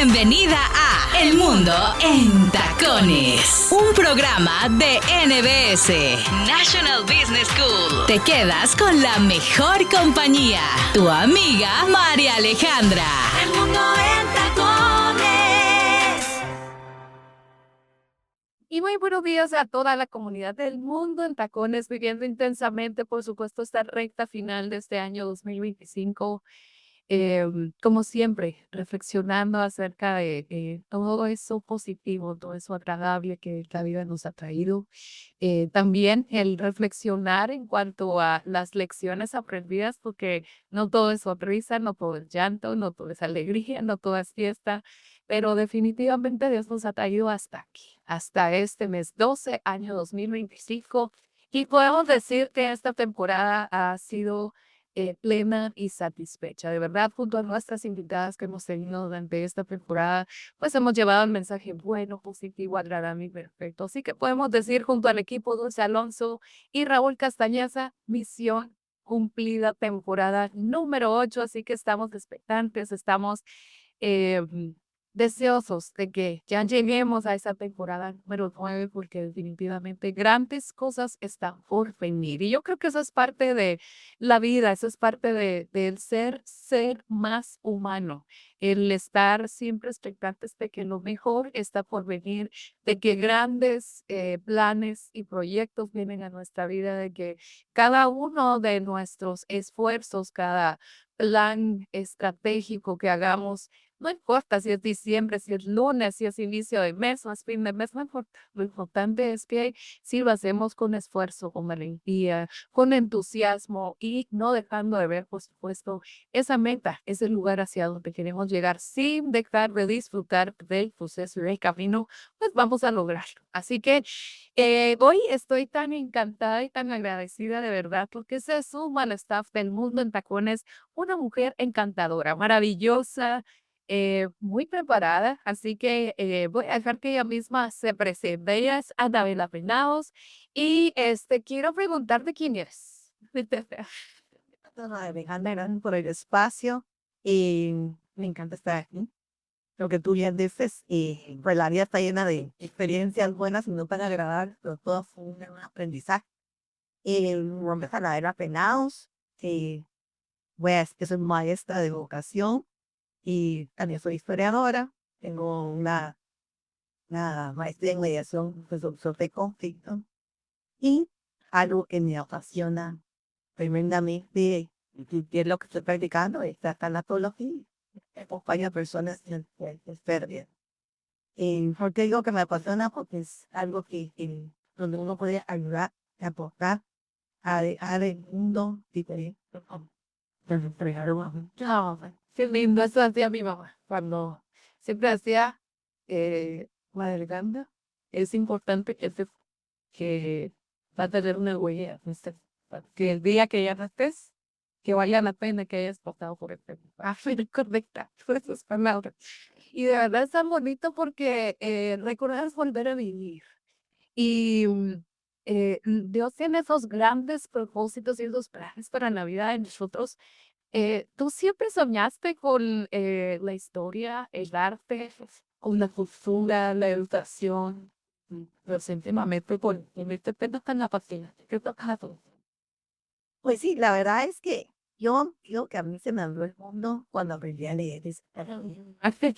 Bienvenida a El Mundo en Tacones, un programa de NBS, National Business School. Te quedas con la mejor compañía, tu amiga María Alejandra. El Mundo en Tacones. Y muy buenos días a toda la comunidad del Mundo en Tacones, viviendo intensamente, por supuesto, esta recta final de este año 2025. Como siempre, reflexionando acerca de todo eso positivo, todo eso agradable que la vida nos ha traído. También el reflexionar en cuanto a las lecciones aprendidas, porque no todo es sonrisa, no todo es llanto, no todo es alegría, no todo es fiesta, pero definitivamente Dios nos ha traído hasta aquí, hasta este mes 12, año 2025, y podemos decir que esta temporada ha sido plena y satisfecha. De verdad, junto a nuestras invitadas que hemos tenido durante esta temporada, pues hemos llevado el mensaje bueno, positivo, agradable y perfecto. Así que podemos decir junto al equipo Dulce Alonso y Raúl Castañeza, misión cumplida, temporada número 8. Así que estamos expectantes, estamos eh, deseosos de que ya lleguemos a esa temporada número 9, porque definitivamente grandes cosas están por venir. Y yo creo que eso es parte de la vida, eso es parte del ser más humano, el estar siempre expectantes de que lo mejor está por venir, de que grandes planes y proyectos vienen a nuestra vida, de que cada uno de nuestros esfuerzos, cada plan estratégico que hagamos, no importa si es diciembre, si es lunes, si es inicio de mes o es fin de mes, no importa. Lo importante es que si lo hacemos con esfuerzo, con valentía, con entusiasmo y no dejando de ver, por supuesto, esa meta, ese lugar hacia donde queremos llegar, sin dejar de disfrutar del proceso y del camino, pues vamos a lograrlo. Así que hoy estoy tan encantada y tan agradecida de verdad porque se suma al staff del Mundo en Tacones una mujer encantadora, maravillosa, muy preparada, así que voy a dejar que ella misma se presente. Ella es Anabela Penaos y quiero preguntarte quién eres. Alejandra, gracias por el espacio y me encanta estar aquí. Lo que tú bien dices, y pues la vida está llena de experiencias buenas y no tan agradables, pero todo fue un aprendizaje. Mi nombre es Anabela Penaos, y pues que soy maestra de vocación y también soy historiadora. Tengo una maestría en mediación, resolución de conflicto, y algo que me apasiona tremendamente, y es lo que estoy practicando, es la tanatología. Acompaño a personas en pérdida. ¿Por qué digo que me apasiona? Porque es algo donde uno puede ayudar y aportar a dejar el mundo diferente. Qué lindo, eso hacía mi mamá cuando siempre hacía Madre Ganda. Es importante que va a tener una huella, que el día que ya no estés, que valga la pena que hayas pasado por este. Fue correcta, todas esas palabras. Y de verdad es tan bonito porque recordar es volver a vivir. Y Dios tiene esos grandes propósitos y esos planes para la vida de nosotros. ¿Tú siempre soñaste con la historia, el arte, con la cultura, la educación? Recientemente con este tema tan apasionante que tocado. Pues sí, la verdad es que yo digo que a mí se me abrió el mundo cuando aprendí a leer.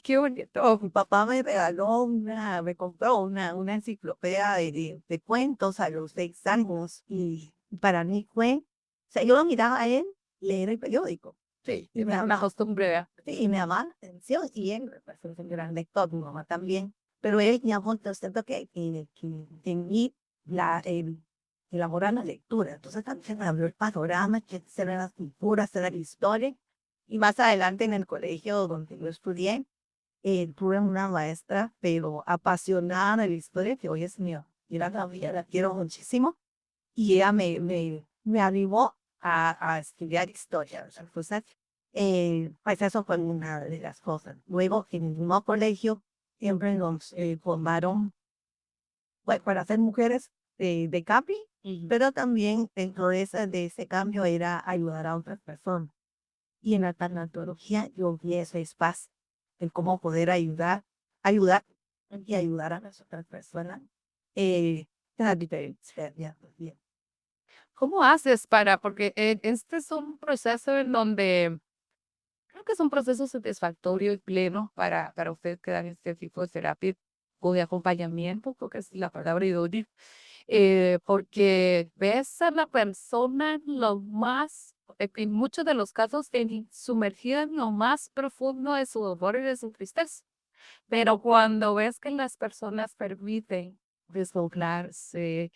Qué bonito. Mi papá me regaló me compró una enciclopedia de cuentos a los 6 años, y para mí o sea, yo lo miraba a él leer el periódico. Sí, y me da una costumbre. Sí, y me llamaba la atención, y él pues, es un gran lector, mi mamá también, pero él llamó entonces que en mí el amor a la lectura. Entonces también me abrió el panorama, que eran las culturas, era la historia, y más adelante en el colegio donde yo estudié, tuve una maestra, pero apasionada de la historia, que hoy es mío. Y la quiero muchísimo, y ella me animó a estudiar historia. O sea, pues eso fue una de las cosas. Luego, en el mismo colegio, siempre nos formaron pues, para ser mujeres de CAPI, pero también dentro de ese cambio era ayudar a otras personas. Y en la tanatología yo vi ese espacio. el cómo poder ayudar y ayudar a las otras personas. Las diferentes áreas también. ¿Cómo haces para? Porque este es un proceso en donde creo que es un proceso satisfactorio y pleno para usted que dan este tipo de terapia o de acompañamiento, porque es la palabra idónea, porque ves a la persona en muchos de los casos, sumergida en lo más profundo de su dolor y de su tristeza. Pero cuando ves que las personas permiten desdoblarse,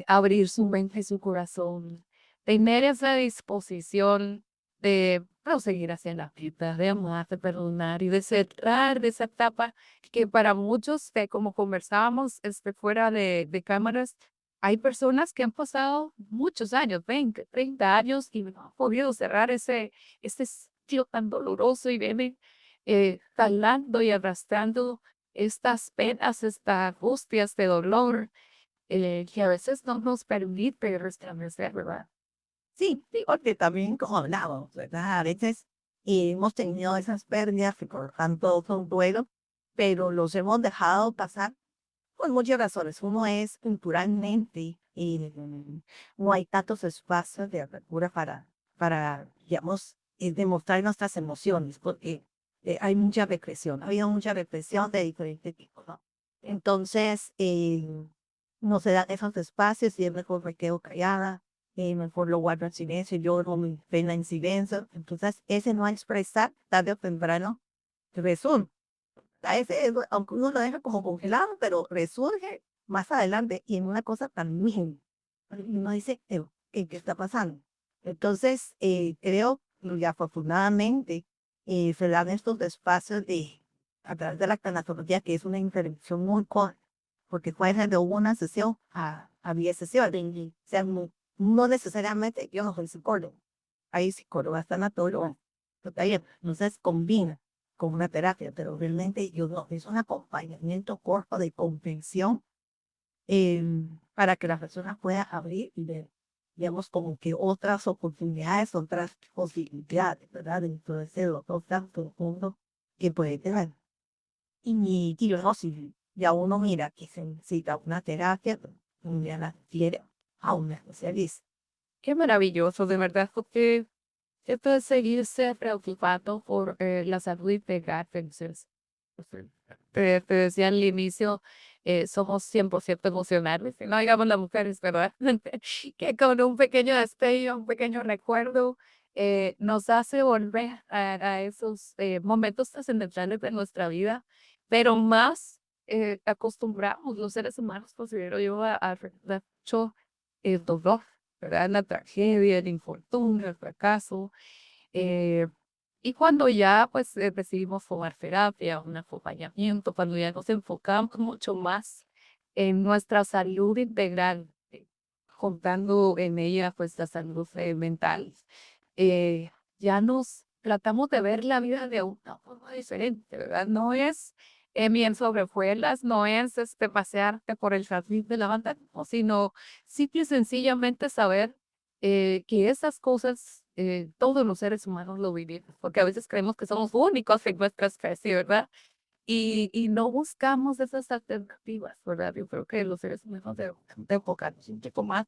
abrir su mente y su corazón, tener esa disposición de proseguir hacia la vida, de amar, de perdonar y de cerrar de esa etapa que para muchos, como conversábamos fuera de cámaras, hay personas que han pasado muchos años, 20, 30 años y no han podido cerrar ese sitio tan doloroso y vienen jalando y arrastrando estas penas, estas angustias de dolor, que a veces no nos permite restablecer, ¿verdad? Sí, sí, porque también como hablábamos, ¿verdad? A veces hemos tenido esas pérdidas que por tanto son duelo, pero los hemos dejado pasar por muchas razones. Uno es culturalmente y no hay tantos espacios de apertura digamos, demostrar nuestras emociones, porque hay mucha represión, ha habido mucha represión de diferentes tipos, ¿no? Entonces, no se dan esos espacios y es mejor me quedo callada, mejor lo guardo en silencio, lloro mi pena en silencio. Entonces, ese no expresar, tarde o temprano, resuelve. Aunque uno lo deja como congelado, pero resurge más adelante y en una cosa tan mínima. Y uno dice, ¿qué está pasando? Entonces, creo que afortunadamente se dan estos espacios a través de la tanatología, que es una intervención muy corta, porque puede ser de una sesión a 10 sesiones. O sea, no necesariamente yo no soy psicólogo, hay psicólogas tanatólogos, entonces combina con una terapia, pero realmente yo no, es un acompañamiento corto de comprensión para que la persona pueda abrir y ver, digamos, como que otras oportunidades, otras posibilidades, ¿verdad? Dentro de ese dolor tan profundo que puede tener. Y luego, si ya uno mira que se necesita una terapia, pues, uno ya la quiere a un especialista. Qué maravilloso, de verdad, porque esto de seguirse preocupando por la salud integral, entonces, te decía al inicio, somos 100% emocionales, y no digamos las mujeres, ¿verdad? Que con un pequeño destello, un pequeño recuerdo, nos hace volver a esos momentos trascendentales de nuestra vida, pero más acostumbramos los seres humanos, considero yo, a recordar mucho el dolor, ¿verdad? La tragedia, el infortunio, el fracaso. eh, y cuando ya pues decidimos tomar terapia, un acompañamiento, cuando ya nos enfocamos mucho más en nuestra salud integral, contando en ella pues la salud mental, ya nos tratamos de ver la vida de una forma diferente, ¿verdad? No es miel sobre hojuelas, no es pasearte por el jardín de lavanda, no, sino simple y sencillamente saber que esas cosas todos los seres humanos lo vivimos, porque a veces creemos que somos únicos en nuestra especie, ¿verdad? Y no buscamos esas alternativas, ¿verdad? Yo creo que los seres humanos debemos de enfocarnos un poco más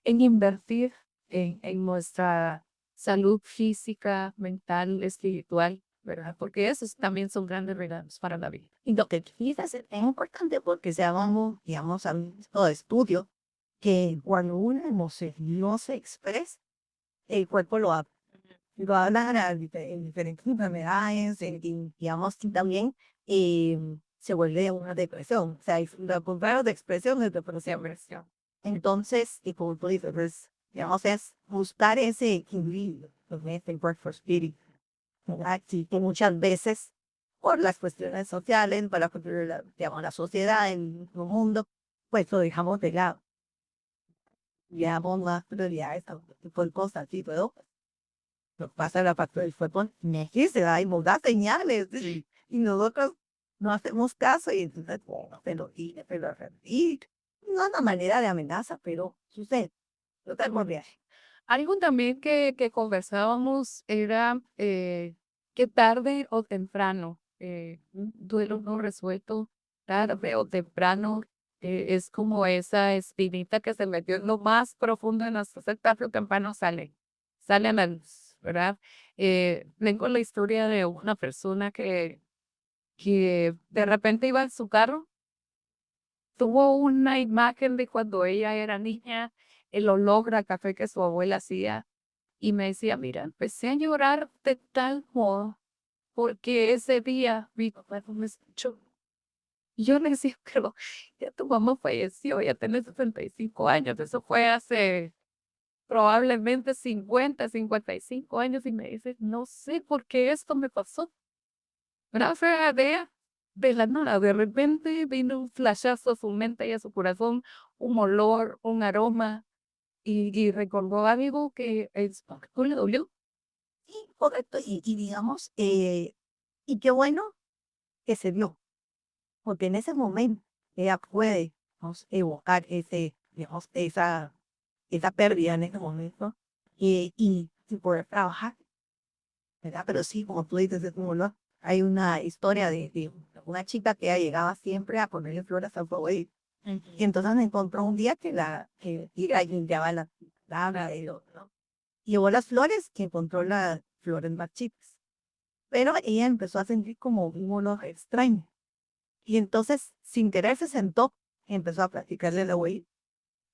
en invertir en nuestra salud física, mental, espiritual, ¿verdad? Porque esos también son grandes regalos para la vida. Y lo que quizás es importante porque se hagan, digamos, han visto estudios que cuando una emoción no se expresa, el cuerpo lo habla. Lo habla en diferentes enfermedades, digamos, y también se vuelve una depresión. O sea, lo contrario de expresión es depresión. Entonces, y como tú dices, pues, digamos, es buscar ese equilibrio, ese cuerpo espíritu. ¿Verdad? Sí, que muchas veces, por las cuestiones sociales, para digamos, la sociedad, el mundo, pues lo dejamos de lado. Digamos, más prioridades a otro tipo de cosas, sí, pero lo que pasa en la factura del cuerpo, aquí se da y nos da señales, sí, y nosotros no hacemos caso, y entonces, bueno, pero repetir, no es una manera de amenaza, pero sucede, no tenemos viaje. Algo también que conversábamos era que tarde o temprano un duelo no resuelto, tarde o temprano, es como esa espinita que se metió en lo más profundo de nuestro ser, tarde o temprano sale a la luz, ¿verdad? Tengo la historia de una persona que de repente iba en su carro, tuvo una imagen de cuando ella era niña, el olor a café que su abuela hacía, y me decía, mira, empecé a llorar de tal modo porque ese día mi papá no me escuchó. Y yo le decía, pero ya tu mamá falleció, ya tenés 65 años, eso fue hace probablemente 50, 55 años, y me dice, no sé por qué esto me pasó. Gracias de la nada, de repente vino un flashazo a su mente y a su corazón, un olor, un aroma, y recordó algo que es, no le dolió. Sí, correcto. Y digamos, y qué bueno que se dio, porque en ese momento ella puede, digamos, evocar digamos, esa pérdida en ese momento y poder trabajar, ¿verdad? Pero sí, como tú dices, es como, ¿no? Hay una historia de una chica que ella llegaba siempre a ponerle flores a su abuelita. Y entonces encontró un día que iba y limpiaba la tabla y ¿no? Llevó las flores, que encontró las flores marchitas. Pero ella empezó a sentir como un olor extraño. Y entonces, sin querer, se sentó y empezó a platicarle a la abuelita.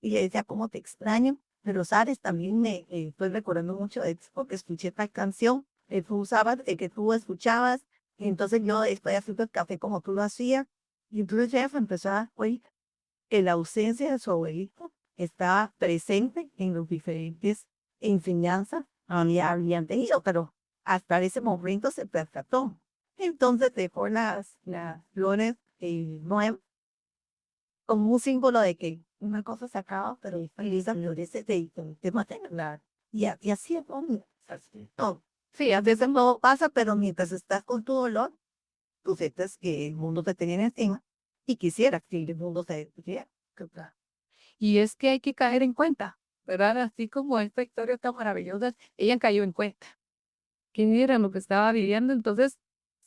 Y le decía, ¿cómo te extraño? Pero, ¿sabes? También me estoy recordando mucho de eso porque escuché esta canción que tú escuchabas. Y entonces yo estoy haciendo el café como tú lo hacías. Y entonces ella se empezó a dar cuenta que la ausencia de su abuelito estaba presente en los diferentes enseñanzas que habían tenido, pero hasta ese momento se percató. Entonces dejó las flores nuevas como un símbolo de que una cosa se acaba, pero esa florece de manera. Y así es, ¿no? Así, no. Sí, a veces no pasa, pero mientras estás con tu dolor, tú sientes que el mundo te tiene encima y quisiera que el mundo te detuviera. Y es que hay que caer en cuenta, ¿verdad? Así como esta historia tan maravillosa, ella cayó en cuenta que era lo que estaba viviendo, entonces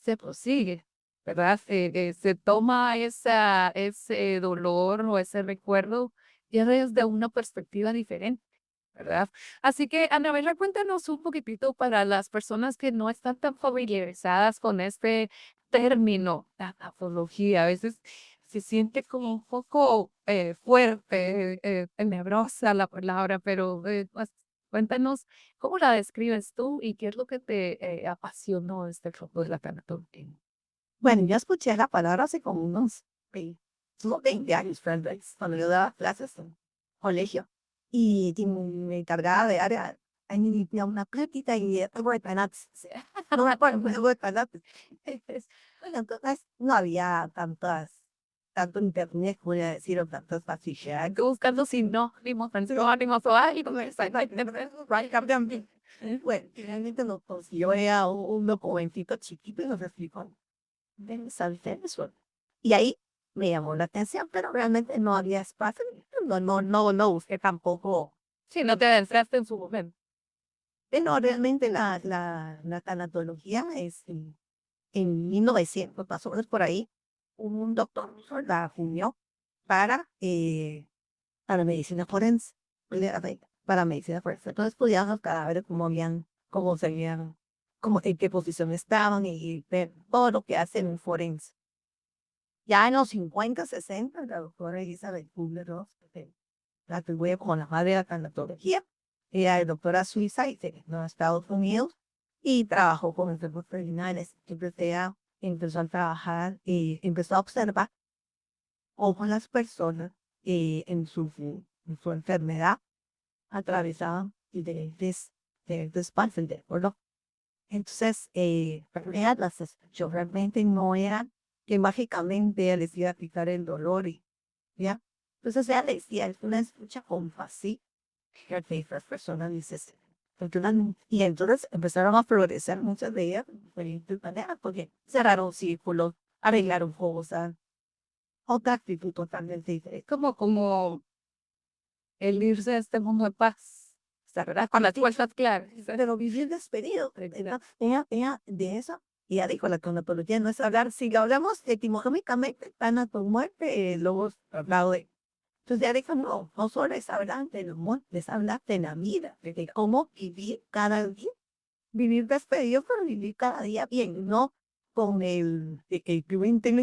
se prosigue, ¿verdad? Se toma ese dolor o ese recuerdo ya desde una perspectiva diferente, ¿verdad? Así que, Anabela, cuéntanos un poquitito para las personas que no están tan familiarizadas con este término, la tafología. A veces se siente como un poco fuerte, tenebrosa la palabra, pero pues, cuéntanos cómo la describes tú y qué es lo que te apasionó de este campo de la tanatología. Bueno, yo escuché la palabra hace como unos 20 años, cuando yo daba clases en colegio. Y me encargaba de área, ahí limpiaba una platita y algo de panates. No me acuerdo, algo de panates. Bueno, entonces no había tanto internet, voy a decir, o tantas facilidades. Estoy buscando sinónimos, antónimos o algo. Bueno, finalmente nos consiguió ya un documentito chiquito y nos explicó de Salcedo. Y ahí me llamó la atención, pero realmente no había espacio. No busqué tampoco. Sí, no te adentraste en su momento. No, realmente la tanatología es en 1900, más o menos por ahí, un doctor ruso la acuñó para, para medicina forense. Para medicina forense. Entonces estudiaban los cadáveres, cómo se veían, en qué posición estaban y ver todo lo que hace un forense. Ya en los 50, 60, la doctora Elizabeth Kubler-Ross, la atribuye como la madre de la tanatología. Ella es doctora suiza y se vino a Estados Unidos y trabajó con enfermos terminales. Entonces ella empezó a trabajar y empezó a observar cómo las personas en su enfermedad atravesaban diferentes partes del cuerpo. Entonces, ella las escuchó, realmente no eran que mágicamente ella les iba a quitar el dolor ¿ya? Entonces ella decía, es una escucha compasiva, que las personas dicen, y entonces empezaron a florecer muchas de ellas de diferentes maneras, porque cerraron círculos, arreglaron cosas, otra actitud totalmente diferente. Como el irse de este mundo de paz, ¿verdad? Con las fuerzas claras. Pero vivir despedido, ella de eso Y ya dijo, la tanatología no es hablar, si lo hablamos etimológicamente, tanato, muerte, luego hablado de. Entonces ya dijo, no, no solo es hablar de la muerte, es hablar de la vida, de cómo vivir cada día, vivir despedido, pero vivir cada día bien, no con el de que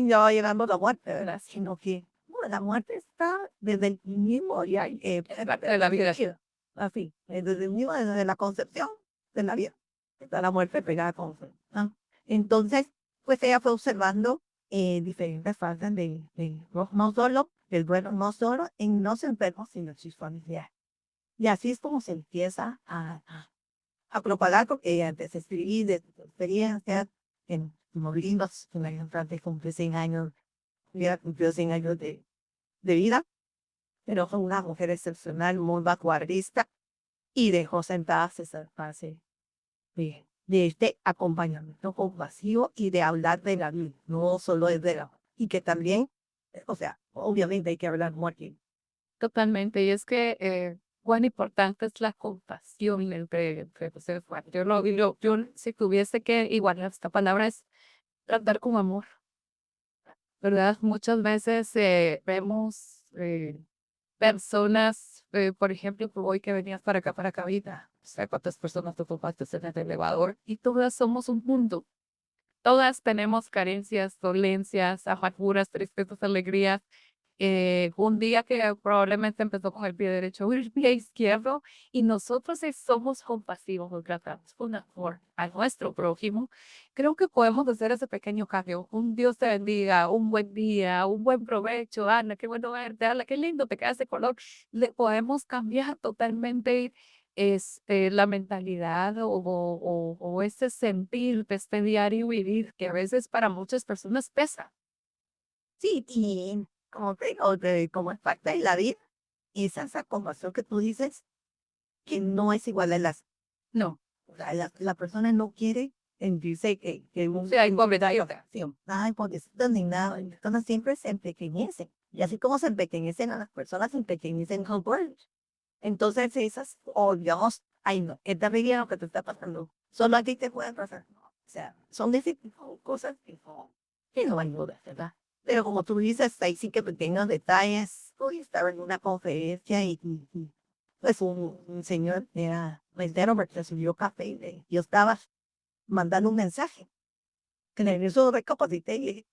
ya va llegando la muerte, ¿verdad? Sino que bueno, la muerte está desde el mismo día, parte de la vida, así, desde el mismo, desde la concepción de la vida, está la muerte pegada con, ¿no? Entonces, pues ella fue observando diferentes fases no solo el duelo, no solo en los enfermos, sino en sus familiares. Y así es como se empieza a propagar, porque ella empezó a escribir de sus experiencias en como libros, un año antes cumplió 100 años, hubiera cumplido 100 años de vida, pero fue una mujer excepcional, muy vanguardista, y dejó sentadas esa fase de este acompañamiento compasivo y de hablar de la vida, no solo es de la y que también, o sea, obviamente hay que hablar muerte. Totalmente. Y es que cuán importante es la compasión entre los seres humanos. Yo, si tuviese que igualar esta palabra es tratar con amor, ¿verdad? Muchas veces vemos personas, por ejemplo, tú hoy que venías para acá, para cabina, o sea, cuántas personas tú topaste en el elevador, y todas somos un mundo. Todas tenemos carencias, dolencias, amarguras, tristezas, alegrías. Un día que probablemente empezó con el pie derecho o el pie izquierdo, y nosotros si somos compasivos, nos tratamos con amor a nuestro prójimo, creo que podemos hacer ese pequeño cambio. Un Dios te bendiga, un buen día, un buen provecho, Ana, qué bueno verte, Ana, qué lindo te queda ese color. Le podemos cambiar totalmente la mentalidad o ese sentir de este diario vivir que a veces para muchas personas pesa. Sí, y como te digo, como es parte de la vida, y esa compasión que tú dices, que no es igual a las, no, o sea, la persona no quiere sentirse que Sí, hay pobreza y otra. ay, pobrecito ni nada, las personas siempre se empequeñecen, y así como se empequeñecen a las personas, se empequeñecen a los. Entonces esas, o digamos, ay no, es terrible lo que te está pasando, solo a ti te puede pasar, ¿no? O sea, son de ese tipo de cosas que no ayudan, ¿verdad? Pero como tú dices, ahí sí que pequeños detalles, hoy estaba en una conferencia pues un señor era entero me recibió café y yo estaba mandando un mensaje, que en eso recapacité y le dije,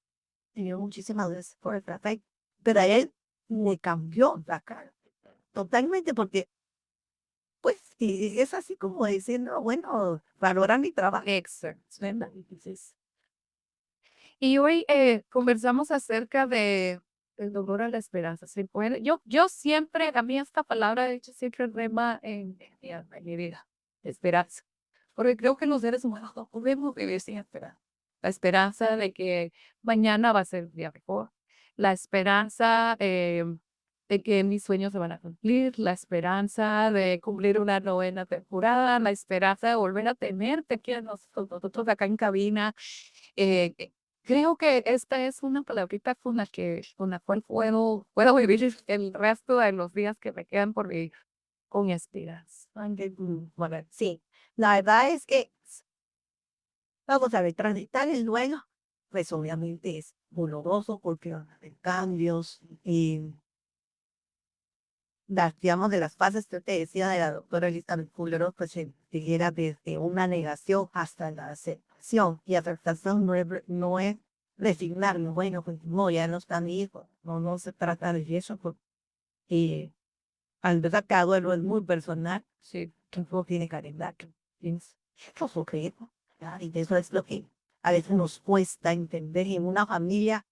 tenía muchísimas gracias por el café, pero a él le cambió la cara totalmente porque pues y es así como diciendo, bueno, valora mi trabajo. Exacto. ¿Verdad? Entonces, Y hoy conversamos acerca de el dolor a la esperanza. ¿Se puede? Yo siempre, a mí esta palabra, de hecho, siempre rema en mi vida, esperanza. Porque creo que los seres humanos no podemos vivir sin esperanza. La esperanza de que mañana va a ser un día mejor. La esperanza de que mis sueños se van a cumplir. La esperanza de cumplir una novena temporada. La esperanza de volver a tenerte aquí a nosotros acá en cabina. Eh, Creo que esta es una palabrita con la cual puedo vivir el resto de los días que me quedan por vivir con esperanza. bueno, sí, la verdad es que, vamos a ver, transitar el duelo, pues obviamente es doloroso porque van a haber cambios y digamos, de las fases que te decía de la doctora Elizabeth Kubler, pues se era desde una negación hasta la aceptación. Y aceptación no es resignarme, bueno, pues no, ya no está mi hijo, no se trata de eso, porque al verdad cada duelo es muy personal, sí, que no tiene caridad, que tienes sujeto, y eso es lo que a veces nos cuesta entender en una familia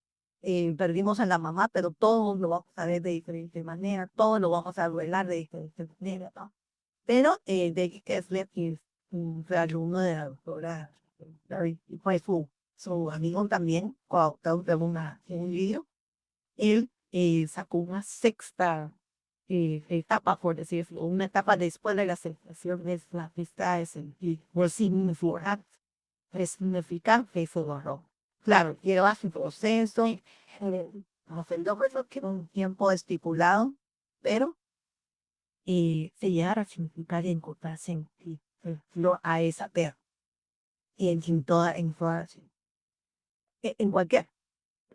perdimos a la mamá, pero todos lo vamos a ver de diferente manera, todos lo vamos a duelar de diferente manera, ¿no? Pero David Kessler, que es un alumno de la doctora Larry, y fue su amigo también, coautor de un libro, él sacó una sexta etapa, por decirlo, una etapa después de la aceptación de la amistad, y significa que se borró. Claro, lleva su proceso, ofendió que un tiempo estipulado, pero se llega a significar y encontrar sentido a esa perra. Y en toda en cualquier.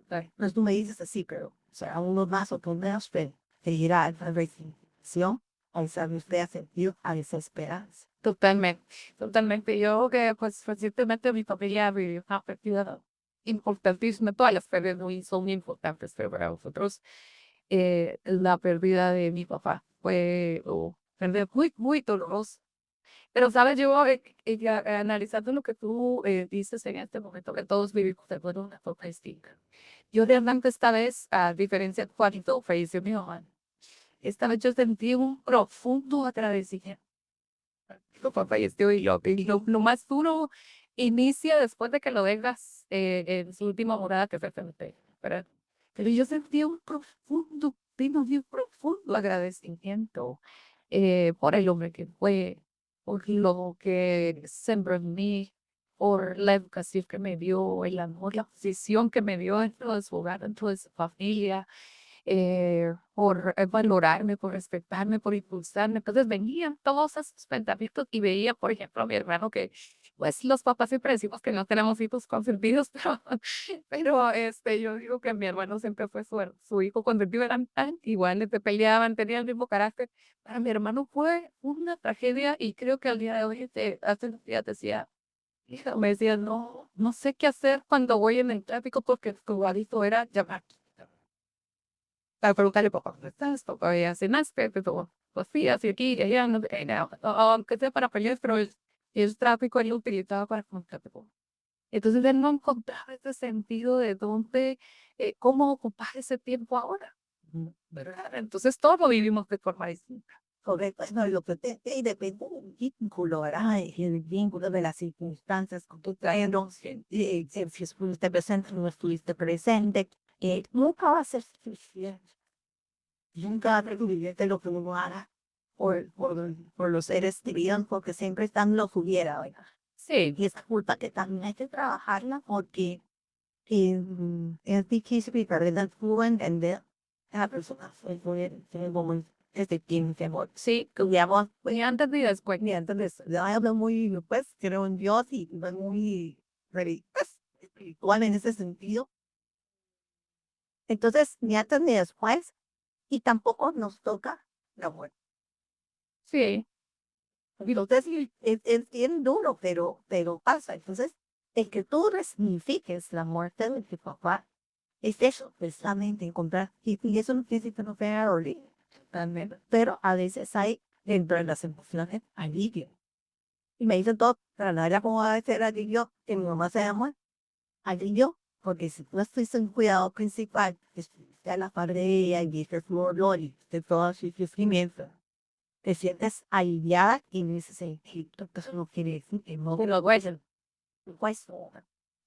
Ay, Entonces tú me dices así, pero, o sea, uno más o menos te irá a la resignación, a saber usted a sentir a esa esperanza. totalmente, totalmente. Yo que pues recientemente mi familia vivió una pérdida importantísima. Todas las pérdidas son importantes, pero para nosotros la pérdida de mi papá fue pérdida muy, muy dolorosa. Pero, ¿sabes? Yo, analizando lo que tú dices en este momento, que todos vivimos de una forma distinta. Yo realmente esta vez, a diferencia de cuando falleció mi mamá, esta vez yo sentí un profundo agradecimiento. Mi papá falleció y lo más duro inicia después de que lo dejas en su última morada que fue frente, ¿verdad? Pero yo sentí un profundo, un profundo agradecimiento por el hombre que fue, por lo que sembró en mí, por la educación que me dio, el amor, la posición que me dio dentro de su hogar, dentro de su familia, por valorarme, por respetarme, por impulsarme. Entonces venían todos esos pensamientos y veía, por ejemplo, a mi hermano que, pues los papás siempre decimos que no tenemos hijos consentidos, pero yo digo que mi hermano siempre fue su hijo consentido, eran tan iguales, se peleaban, tenían el mismo carácter. Para mi hermano fue una tragedia y creo que al día de hoy, hace unos días decía, hija, me decía, no, no sé qué hacer cuando voy en el tráfico porque su hábito era llamar para preguntarle, papá, ¿cómo estás? Papá, ya cenaste, pero pues sí, así aquí y allá, no sé, aunque sea para pelear, pero el tráfico él lo utilizaba para contacto. Entonces él no encontraba ese sentido de dónde, cómo ocupar ese tiempo ahora, ¿verdad? Entonces todos lo vivimos de forma distinta. Correcto, no, lo que y depende del vínculo, ¿verdad? El vínculo de las circunstancias que tú trayendo, si estuviste presente o no estuviste presente, nunca va a ser suficiente. Nunca va a ser suficiente lo que uno haga por los seres queridos, porque siempre están los hubiera, ¿verdad? Sí, Y esa culpa que también hay que trabajarla porque es difícil y perder tú entender a la persona fue en el momento desde quien te amor. sí, Que digamos, y antes y después. y entonces yo hablo muy, pues, creo en Dios y soy muy pues, espiritual en ese sentido. Entonces, ni antes ni después, y tampoco nos toca la muerte. Sí, Y entonces es bien duro, pero pasa. Entonces, el que tú resignifiques la muerte de tu papá, es eso, precisamente, encontrar, y eso no quiere decir que no sea dolor, también, pero a veces hay dentro de las emociones alivio. Y me dicen todo, pero no era como a veces alivio, que mi mamá se llama alivio, porque si tú estuviste en cuidado principal, estuviste a la par de ella y viste su dolor y de todo su sufrimiento, te sientes aliviada en ese sentido. Entonces no quiere decir que no te lo duelen, pues,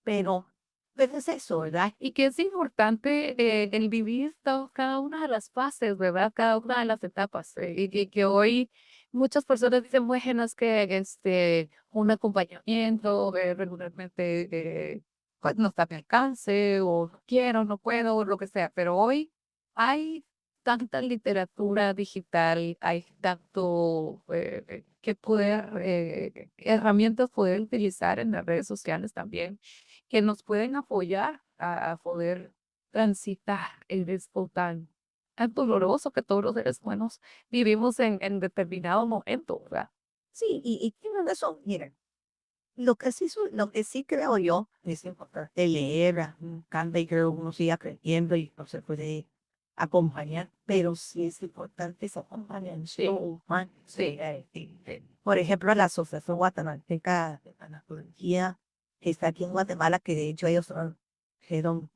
pero es eso, ¿verdad? y que es importante el vivir cada una de las fases, ¿verdad? Cada una de las etapas. Y que hoy muchas personas dicen, bueno, es que un acompañamiento regularmente pues no está a mi alcance, o no quiero, no puedo, o lo que sea. Pero hoy hay tanta literatura digital, hay tanto que poder, herramientas poder utilizar en las redes sociales también que nos pueden apoyar a poder transitar el esto tan doloroso que todos los seres humanos vivimos en determinado momento, ¿verdad? Sí, y tienen razón, miren, lo que sí creo yo es importante leer, canta y creo que uno sigue aprendiendo y no se puede acompañar, pero sí es importante ese acompañamiento humano. Sí. Por ejemplo, la Asociación Guatemalteca de Tanatología que está aquí en Guatemala, que de hecho ellos fueron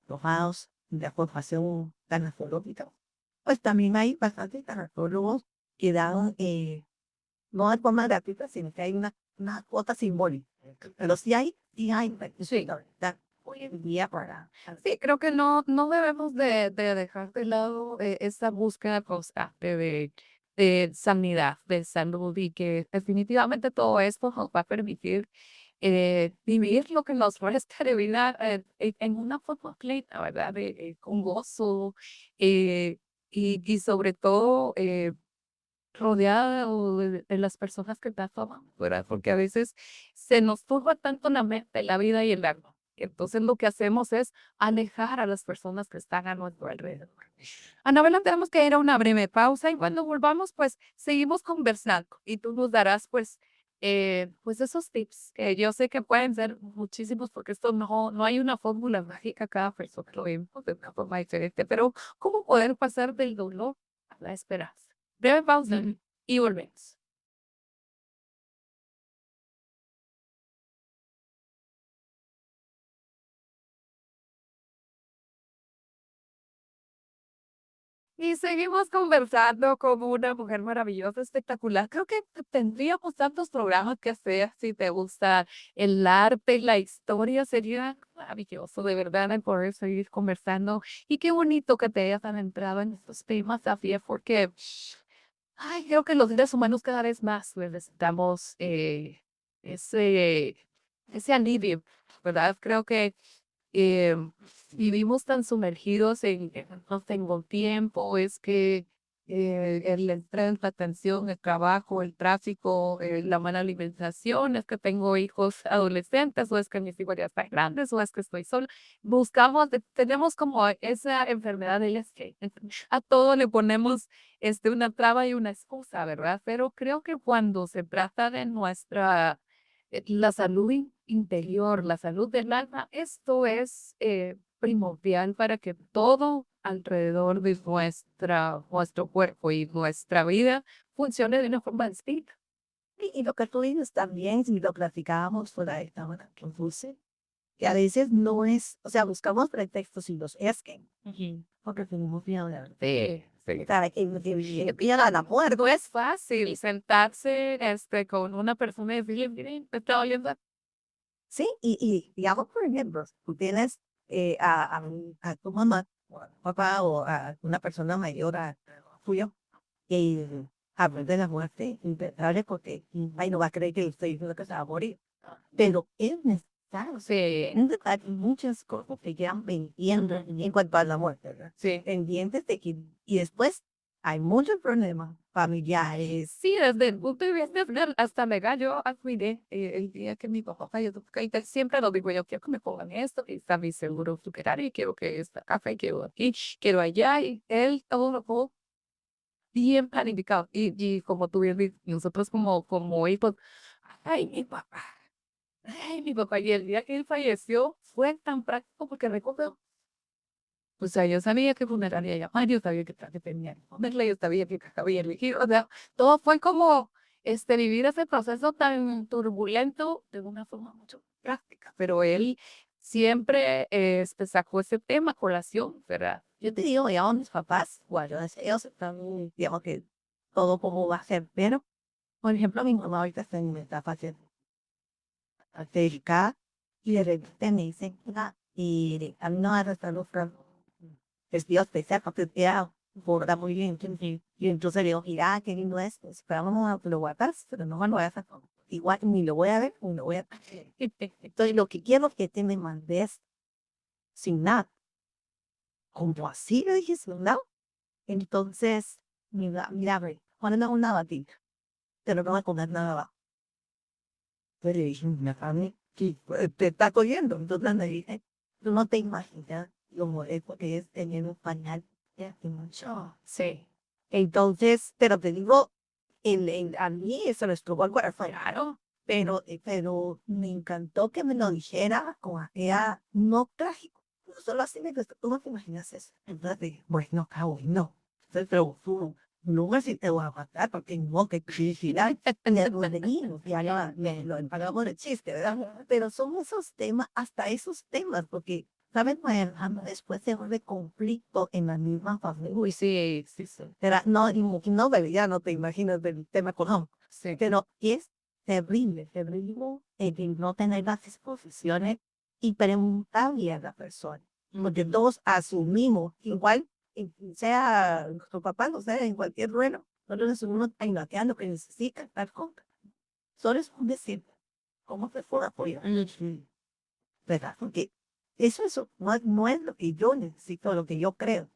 tomados de la formación tanatológica. Pues también hay bastantes tanatólogos que dan no de forma gratuita, sino que hay una cuota simbólica. Pero sí hay, Sí. la verdad, hoy en día para... Sí, creo que no debemos de dejar de lado esa búsqueda constante de sanidad, de salud, y que definitivamente todo esto nos va a permitir vivir lo que nos resta de vida en una forma plena, ¿verdad? Con gozo, eh, y sobre todo rodeada de las personas que tanto amamos, ¿verdad? Porque a veces se nos turba tanto la mente, la vida y el alma. Entonces lo que hacemos es alejar a las personas que están a nuestro alrededor. Anabela, tenemos que ir a una breve pausa y cuando volvamos, pues seguimos conversando y tú nos darás, pues esos tips que yo sé que pueden ser muchísimos porque esto no hay una fórmula mágica, cada persona lo vemos de una forma diferente, pero cómo poder pasar del dolor a la esperanza. Breve pausa y volvemos. Y seguimos conversando con una mujer maravillosa, espectacular. Creo que tendríamos tantos programas que hacer si te gusta el arte, la historia, sería maravilloso, de verdad, el poder seguir conversando. Y qué bonito que te hayas adentrado en estos temas, Safía, porque creo que los seres humanos cada vez más necesitamos ese, ese alivio, ¿verdad? Creo que eh, vivimos tan sumergidos en no tengo tiempo, es que el estrés, la tensión, el trabajo, el tráfico, la mala alimentación, es que tengo hijos adolescentes, o es que mis hijos ya están grandes, o es que estoy sola. Tenemos como esa enfermedad de que a todo le ponemos una traba y una excusa, ¿verdad? Pero creo que cuando se trata de la salud interior, la salud del alma, esto es primordial para que todo alrededor de nuestro cuerpo y nuestra vida funcione de una forma distinta. Y lo que tú dices también, si lo platicábamos fuera de cámara, que a veces no es, o sea, buscamos pretextos y los es que, porque tenemos miedo de hablar. Sí, sí. Para que pidan la muerte. No es fácil sentarse con una persona y decirle, miren, me está oyendo. Sí, y digamos, por ejemplo, tú tienes a tu mamá, o a tu papá, o a una persona mayor a tuyo, que habla de la muerte impensable porque ay, no va a creer que le estoy diciendo que se va a morir. Pero es necesario. Sí, Hay muchas cosas que quedan pendientes en cuanto a la muerte, ¿verdad? sí. Pendientes de que, y después hay muchos problemas familiares. Sí, desde el punto de vista final, hasta me yo cuidé el día que mi papá falleció. Porque siempre lo digo, yo quiero que me pongan esto, y está mi seguro funerario, y quiero que esta café, quiero aquí, quiero allá, y él todo lo puso bien planificado. Y como tú bien dices, nosotros como hijos, ay, mi papá, y el día que él falleció fue tan práctico porque recordó. O sea, yo sabía que funeraria llamar, yo sabía que tenía que ponerle, yo sabía que había elegido, o sea, todo fue como vivir ese proceso tan turbulento de una forma mucho práctica, pero él siempre sacó ese tema a colación, ¿verdad? Yo te digo, ya mis papás, bueno, ellos están, digamos que todo como va a ser, pero, por ejemplo, mi mamá ahorita está en una etapa delicada y de repente me dicen, "Ah, y a mí no va a estar buscando vestido especial porque ya borda muy bien". Y entonces le digo, mira, qué lindo es, pues, pero vamos a lo guardas, pero no me lo voy a hacer. Igual ni lo voy a ver, ni lo voy a entonces lo que quiero es que te me mandes sin nada. ¿Cómo así? Le dije, sin nada. Entonces, mira, ve, poneme una batida, pero no voy a comer nada abajo. Entonces le dije, mi carne, te está cogiendo. Entonces me dije, tú no te imaginas lo molesto que es tener un pañal de hace mucho. Sí. Entonces, pero te digo, a mí eso lo estuvo algo raro, pero me encantó que me lo dijera como aquella no trágico. No solo así me gustó, tú no te imaginas eso. Entonces dije, bueno, cabrón, no. Entonces, pero tú, no si te voy a matar, porque no, que felicidad, ya lo pagamos de chiste, ¿verdad? Pero son esos temas, hasta esos temas, porque, ¿sabes? Después se vuelve conflicto en la misma familia. Uy, sí, sí, sí. Era, no, no, bebé, ya no te imaginas del tema económico. Sí. Pero es terrible el no tener las disposiciones y preguntarle a la persona. Porque todos asumimos, igual, sea nuestro papá, no sea en cualquier rueda, nosotros asumimos lo que necesita, tal cosa. Solo es un decir, ¿cómo te puedo apoyar? ¿Verdad? Porque eso no es lo que yo necesito, lo que yo creo.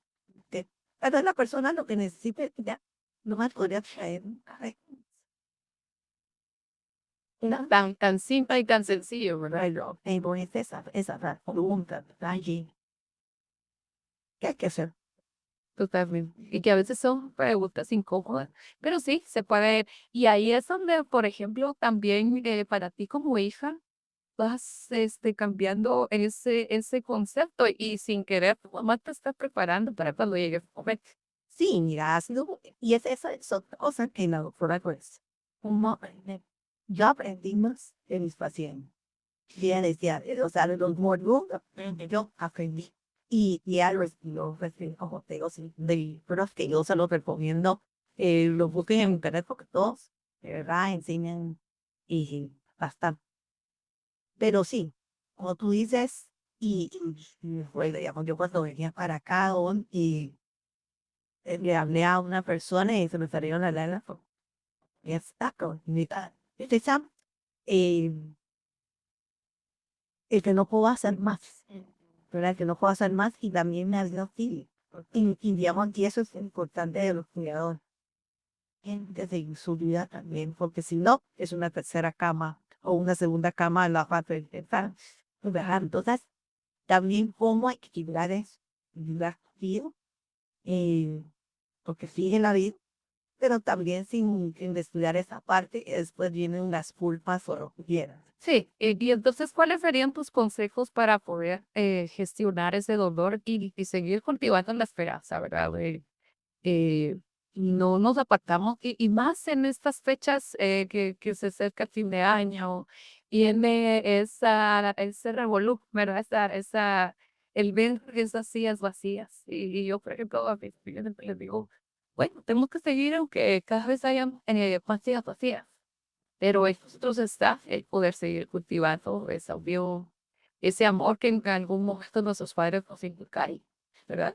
Pero la persona lo que necesita ya no más podría traer. tan simple y tan sencillo, ¿verdad? Pero es esa pregunta, allí, ¿qué hay que hacer? Totalmente. Y que a veces son preguntas incómodas, pero sí, se puede. Y ahí es donde, por ejemplo, también para ti como hija, vas cambiando ese concepto y sin querer, tu mamá te está preparando para cuando llegue el momento. Sí, mira, ha sido, y esa es otra cosa que la doctora pues, como yo aprendí más de mis pacientes. Bien, decía, o sea, de los módulos, yo aprendí. Y a los como te digo, sí, de los que yo se los recomiendo, los busquen en internet porque todos, de verdad, enseñan y bastante. Pero sí, como tú dices, pues, digamos, yo cuando venía para acá, y le hablé a una persona y se me salió la lana, y está con mi tal. Eh, el que no puedo hacer más, ¿verdad? Que no puedo hacer más y también me ha dado sí. Y digamos, y eso es importante de los cuidadores. Desde su vida también, porque si no, es una tercera cama o una segunda cama en la parte del dental, ¿verdad? Entonces, también cómo equilibrar eso, equilibrar vida, eh, porque sigue la vida, pero también sin descuidar esa parte, y después vienen las culpas o lo que quieras. Sí, y entonces, ¿cuáles serían tus consejos para poder gestionar ese dolor y seguir cultivando la esperanza, ¿verdad? Eh, no nos apartamos y más en estas fechas que se acerca el fin de año, viene ese revolú, ¿verdad? El ver esas sillas vacías. Y yo, por ejemplo, a mis clientes les digo, bueno, tenemos que seguir aunque cada vez hayan más sillas vacías. Pero en nosotros está el poder seguir cultivando esa unión, ese amor que en algún momento nuestros padres nos inculcaron, ¿verdad?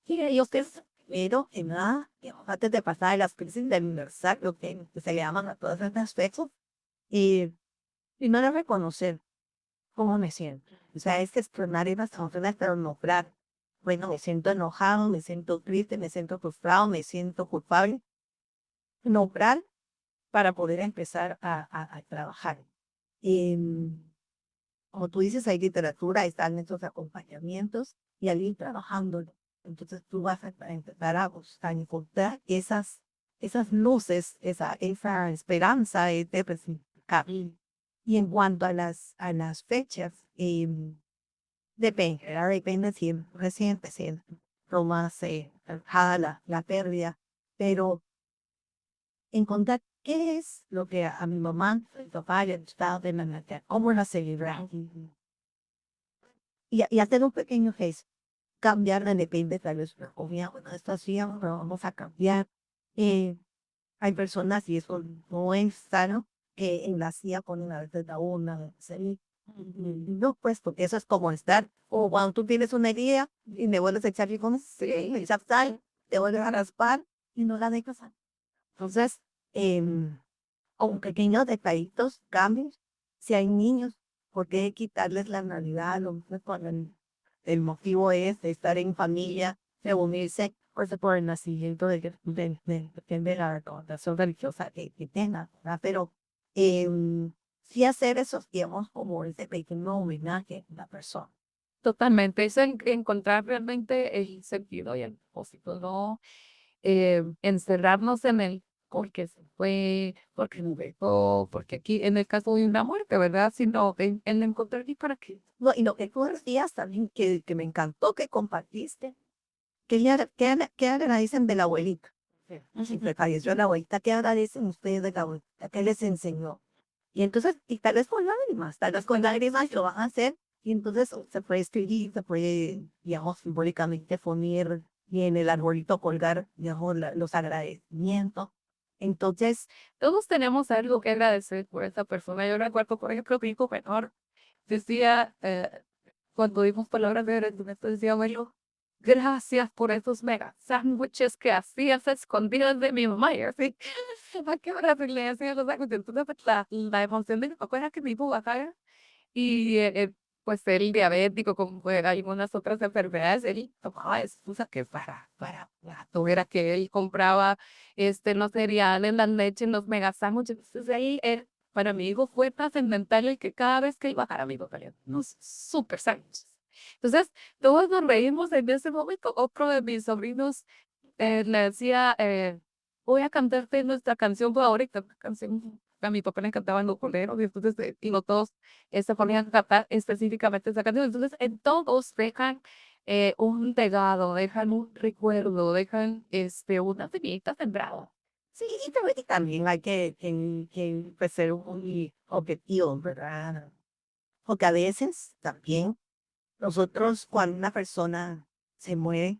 Sí, y ustedes, pero en nada, digamos, antes de pasar las crisis del aniversario, que se le llaman a todas estas fechas, y primero reconocer cómo me siento. O sea, es externar esas emociones, pero nombrar. Bueno, me siento enojado, me siento triste, me siento frustrado, me siento culpable. Nombrar para poder empezar a trabajar. Em, Como tú dices, hay literatura, están estos acompañamientos y al ir trabajándolo. Entonces tú vas a empezar a encontrar esas luces, esa esperanza de resignificar. Y en cuanto a las fechas, depende, ¿verdad? Depende si es reciente, si es lo más alejada la pérdida, pero encontrar qué es lo que a mi mamá, mi papá le gustaba de la Navidad, cómo la celebrar. Y hacer un pequeño gesto, cambiarla depende tal vez una comida, bueno, esto así, pero vamos a cambiar. Eh, Hay personas, y eso no es sano, que en la silla ponen a veces la una, ¿sí? No, pues, porque eso es como estar, o cuando tú tienes una herida y le vuelves a echar limón, sí, le echas sal, te vuelves a raspar y no la dejas. Entonces, con pequeños detallitos, cambios. Si hay niños, ¿por qué quitarles la Navidad? Lo mismo cuando el motivo es de estar en familia, reunirse, por el nacimiento de la recomendación religiosa que tengan, ¿verdad? Pero sí hacer esos tiempos como ese pequeño homenaje a la persona. Totalmente, es encontrar realmente el sentido y el propósito, no encerrarnos en el porque se fue, porque no dejó, porque aquí en el caso de una muerte, ¿verdad? Sino en encontrar y para qué. No, y lo que tú decías también, que me encantó que compartiste, ¿qué agradecen de la abuelita? Si te falleció la abuelita, ¿qué agradecen ustedes de la abuelita? ¿Qué les enseñó? Y entonces, y tal vez con lágrimas lo van a hacer, y entonces se puede escribir, se puede, digamos, simbólicamente poner y en el arbolito colgar, digamos, los agradecimientos. Entonces, Todos tenemos algo que agradecer por esa persona. Yo recuerdo, por ejemplo, mi hijo menor decía, cuando dimos palabras de agradecimiento, decía, abuelo, gracias por esos mega sándwiches que hacías a escondidas de mi mamá. Y así, ¿a qué hora le decía los sándwiches? Entonces, pues, la emoción de mi papá era que mi hijo bajara y pues él diabético, como algunas otras enfermedades, él tomaba excusa que para todo era que él compraba los cereales, las leches, los mega sándwiches. Entonces ahí él para mi hijo fue trascendental el que cada vez que iba a bajar a mi papá, unos súper sándwiches. Entonces, todos nos reímos en ese momento. Otro de mis sobrinos le decía, voy a cantarte nuestra canción favorita, una canción, a mi papá le encantaban los boleros, y entonces, y los dos se ponían a cantar específicamente esa canción. Entonces, en todos dejan un legado, dejan un recuerdo, dejan una semillita sembrada. Sí, y también hay que pues, ser muy objetivos, ¿verdad? Porque a veces también nosotros, cuando una persona se muere,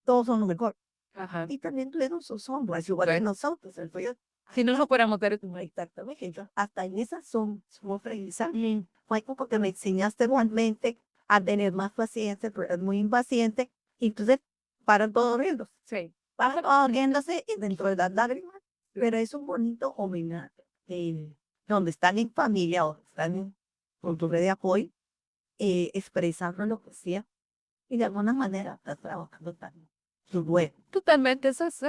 todos son lo mejor. Ajá. Y también tuvieron sus sombras, igual que nosotros. Entonces, Si no lo fuéramos ver, exactamente. Entonces, hasta en esas son aprendizaje. Fue como que me enseñaste realmente a tener más paciencia, pero es muy impaciente. Y entonces, paran todos riendo. sí. Paran todos riéndose y dentro de las lágrimas. Pero es un bonito homenaje. Donde están en familia o están con tu red de apoyo, expresando lo que sea. Y de alguna manera estás trabajando también su duelo. Totalmente, eso es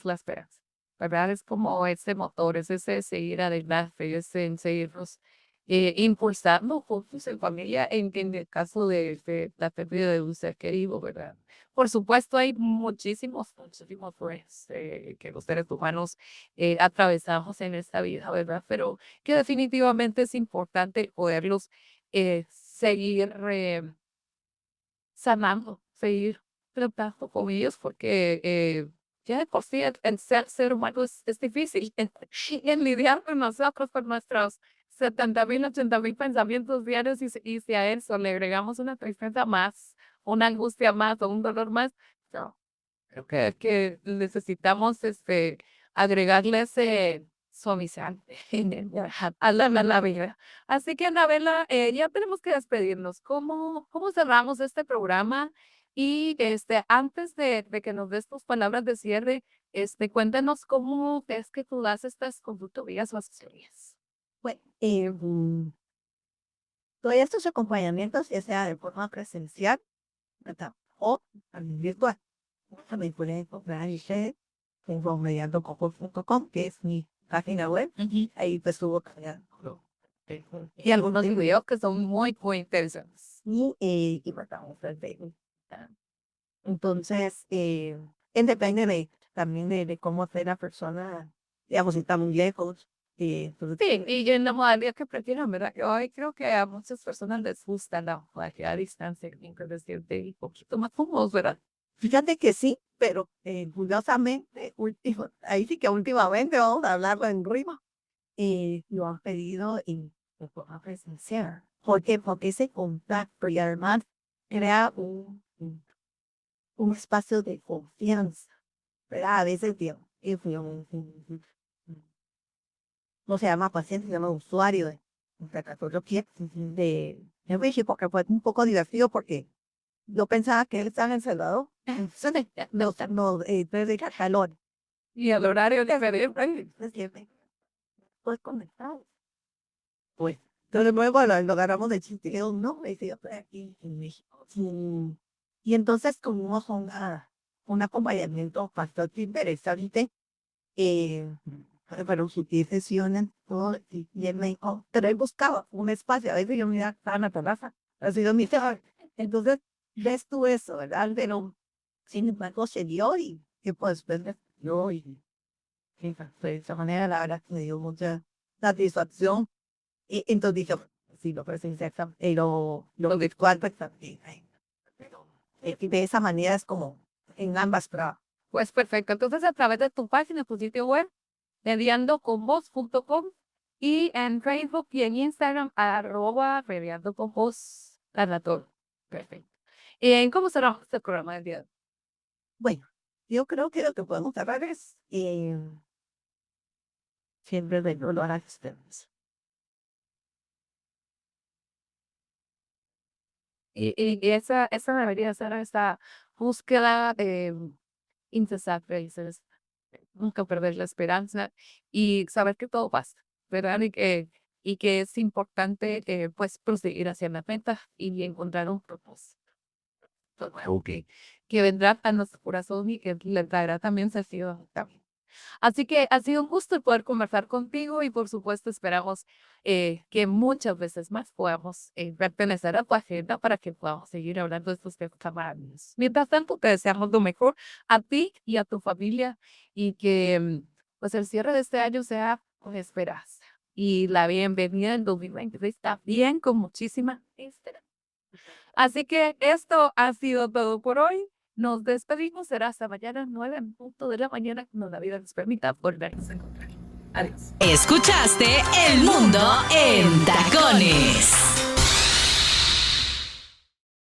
la esperanza, ¿verdad? Es como ese motor, es ese seguir adelante, es en seguirnos impulsando juntos en familia, en el caso de la pérdida de un ser querido, ¿verdad? Por supuesto, hay muchísimos pues, que los seres humanos atravesamos en esta vida, ¿verdad? Pero que definitivamente es importante poderlos seguir sanando, seguir tratando con ellos, porque ya de por sí el ser humano es difícil en lidiar con nosotros, con nuestros 70,000, 80,000 pensamientos diarios, y si a eso le agregamos una tristeza más, una angustia más o un dolor más, no, creo que necesitamos agregarle ese suavizante a la vida. Así que, Anabela, ya tenemos que despedirnos. ¿Cómo cerramos este programa? Y antes de que nos des tus palabras de cierre, cuéntanos cómo es que tú das estas consultorías o asesorías. Bueno, doy estos acompañamientos, ya sea de forma presencial, ¿verdad? O también virtual. También pueden encontrar en romediandococo.com, que es mi página web. Ahí pues subo también Y algunos videos que son muy, muy interesantes. y matamos el Facebook. Entonces, depende también de cómo sea la persona, digamos, si está muy lejos. Entonces, Sí, y en la modalidad que prefieran, ¿verdad? Hoy creo que a muchas personas les gusta la modalidad a distancia, inclusive un poquito más cómodos, ¿verdad? fíjate que sí, pero curiosamente, ahí sí que últimamente vamos a hablarlo en rima. Lo han pedido de forma presencial. ¿Por qué? Porque ese contacto y además crea un espacio de confianza, ¿verdad? A veces, no se llama paciente, se llama usuario de tratatorio de Richie, porque fue un poco divertido porque yo pensaba que él estaba encerrado. Entonces, desde calor. Y el horario diferente. Pues conectado. Pues, entonces luego lo agarramos de chiste, y yo, no, y yo estoy aquí en México. Y entonces tuvimos un acompañamiento bastante interesante, pero sus 10 sesiones, todo, y él me dijo, pero él buscaba un espacio, a veces yo me estaba en la terraza, ha sido mi terror. Entonces, ves tú eso, ¿verdad? Pero, sin embargo, se dio y pues, yo, y de esa manera, la verdad, que me dio mucha satisfacción. Y entonces dije, sí, lo presencial, lo virtual, pues también. Pero de esa manera es como en ambas pruebas. Pues perfecto. Entonces, a través de tu página, tu sitio web, mediandoconvos.com, y en Facebook y en Instagram, @mediandoconvos, Tanator. Perfecto. ¿Y cómo será este programa del día de hoy? Bueno, yo creo que lo que podemos hablar es siempre de dolor a ustedes. Y esa debería ser esta búsqueda incesantes, dices, nunca perder la esperanza y saber que todo pasa, ¿verdad? Y que es importante, pues, proseguir hacia la meta y encontrar un propósito nuevo que vendrá a nuestro corazón y que le traerá también sentido también. Así que ha sido un gusto el poder conversar contigo y por supuesto esperamos que muchas veces más podamos pertenecer a tu agenda para que podamos seguir hablando de estos temas tan maravillosos. Mientras tanto, te deseamos lo mejor a ti y a tu familia y que pues el cierre de este año sea con esperanza y la bienvenida en 2023 también con muchísima esperanza. Así que esto ha sido todo por hoy. Nos despedimos. Será hasta mañana 9:00 a.m. cuando la vida nos permita volvernos a encontrar. Adiós. Escuchaste El Mundo en Tacones.